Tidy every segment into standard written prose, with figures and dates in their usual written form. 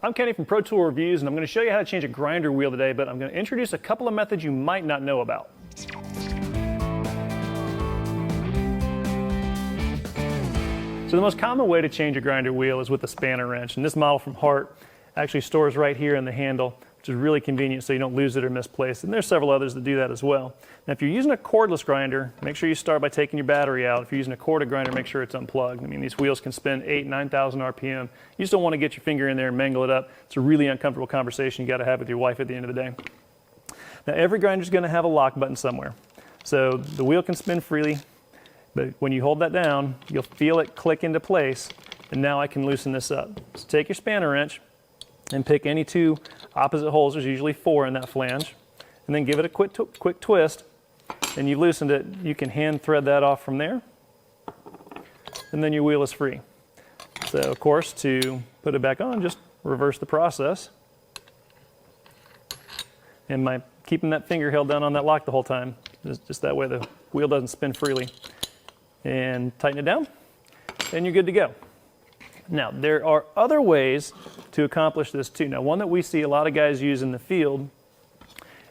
I'm Kenny from Pro Tool Reviews, and I'm going to show you how to change a grinder wheel today, but I'm going to introduce a couple of methods you might not know about. So the most common way to change a grinder wheel is with a spanner wrench, and this model from Hart actually stores right here in the handle, which is really convenient so you don't lose it or misplace it. And there's several others that do that as well. Now if you're using a cordless grinder, make sure you start by taking your battery out. If you're using a corded grinder, make sure it's unplugged. I mean, these wheels can spin 8,000–9,000 RPM. You just don't want to get your finger in there and mangle it up. It's a really uncomfortable conversation you got to have with your wife at the end of the day. Now every grinder is going to have a lock button somewhere. So the wheel can spin freely, but when you hold that down, you'll feel it click into place, and now I can loosen this up. So take your spanner wrench and pick any two opposite holes. There's usually 4 in that flange, and then give it a quick twist, and you've loosened it. You can hand thread that off from there, and then your wheel is free. So of course, to put it back on, just reverse the process. And keeping that finger held down on that lock the whole time, just that way the wheel doesn't spin freely. And tighten it down, and you're good to go. Now, there are other ways to accomplish this too. Now, one that we see a lot of guys use in the field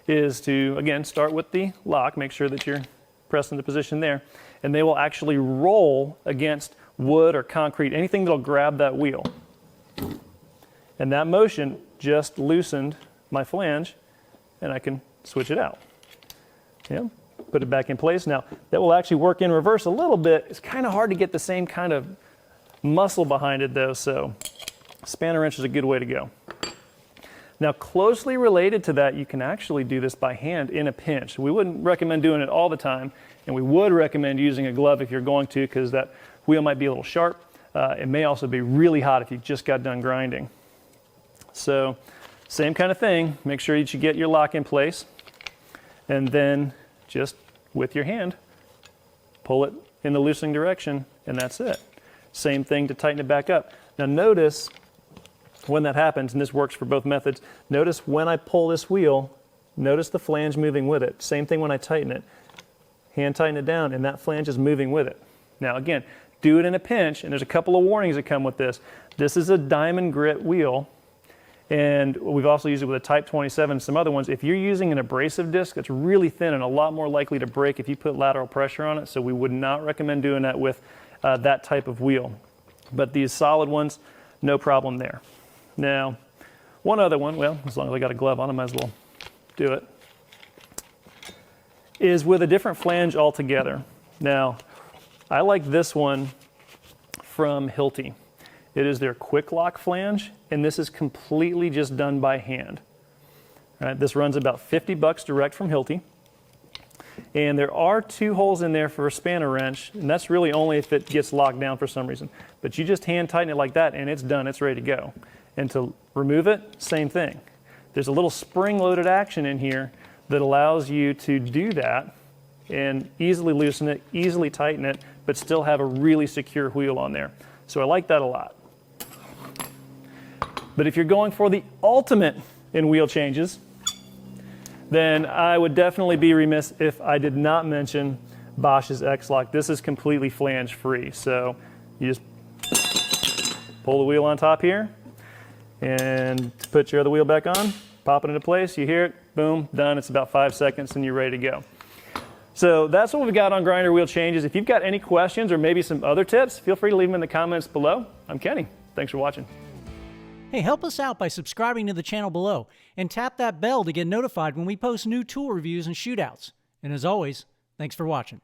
is to, again, start with the lock, make sure that you're pressing the position there, and they will actually roll against wood or concrete, anything that'll grab that wheel. And that motion just loosened my flange, and I can switch it out. Yeah. Put it back in place. Now, that will actually work in reverse a little bit. It's kind of hard to get the same kind of muscle behind it though, so spanner wrench is a good way to go. Now, closely related to that, you can actually do this by hand in a pinch. We wouldn't recommend doing it all the time, and we would recommend using a glove if you're going to, because that wheel might be a little sharp. It may also be really hot if you just got done grinding. So, same kind of thing. Make sure that you get your lock in place, and then just with your hand, pull it in the loosening direction, and that's it. Same thing to tighten it back up. Now notice when that happens, and this works for both methods, notice when I pull this wheel, notice the flange moving with it. Same thing when I tighten it. Hand tighten it down, and that flange is moving with it. Now again, do it in a pinch, and there's a couple of warnings that come with this. This is a diamond grit wheel, and we've also used it with a Type 27 and some other ones. If you're using an abrasive disc, it's really thin and a lot more likely to break if you put lateral pressure on it, so we would not recommend doing that with that type of wheel. But these solid ones, no problem there. Now, one other one, well, as long as I got a glove on, I might as well do it, is with a different flange altogether. Now, I like this one from Hilti. It is their Quik-Lock Flange, and this is completely just done by hand. All right, this runs about $50 direct from Hilti. And there are 2 holes in there for a spanner wrench, and that's really only if it gets locked down for some reason. But you just hand tighten it like that, and it's done, it's ready to go. And to remove it, same thing. There's a little spring-loaded action in here that allows you to do that and easily loosen it, easily tighten it, but still have a really secure wheel on there. So I like that a lot. But if you're going for the ultimate in wheel changes, then I would definitely be remiss if I did not mention Bosch's X-Lock. This is completely flange free. So you just pull the wheel on top here, and to put your other wheel back on, pop it into place, you hear it, boom, done. It's about 5 seconds and you're ready to go. So that's what we've got on grinder wheel changes. If you've got any questions or maybe some other tips, feel free to leave them in the comments below. I'm Kenny. Thanks for watching. Hey, help us out by subscribing to the channel below and tap that bell to get notified when we post new tool reviews and shootouts. And as always, thanks for watching.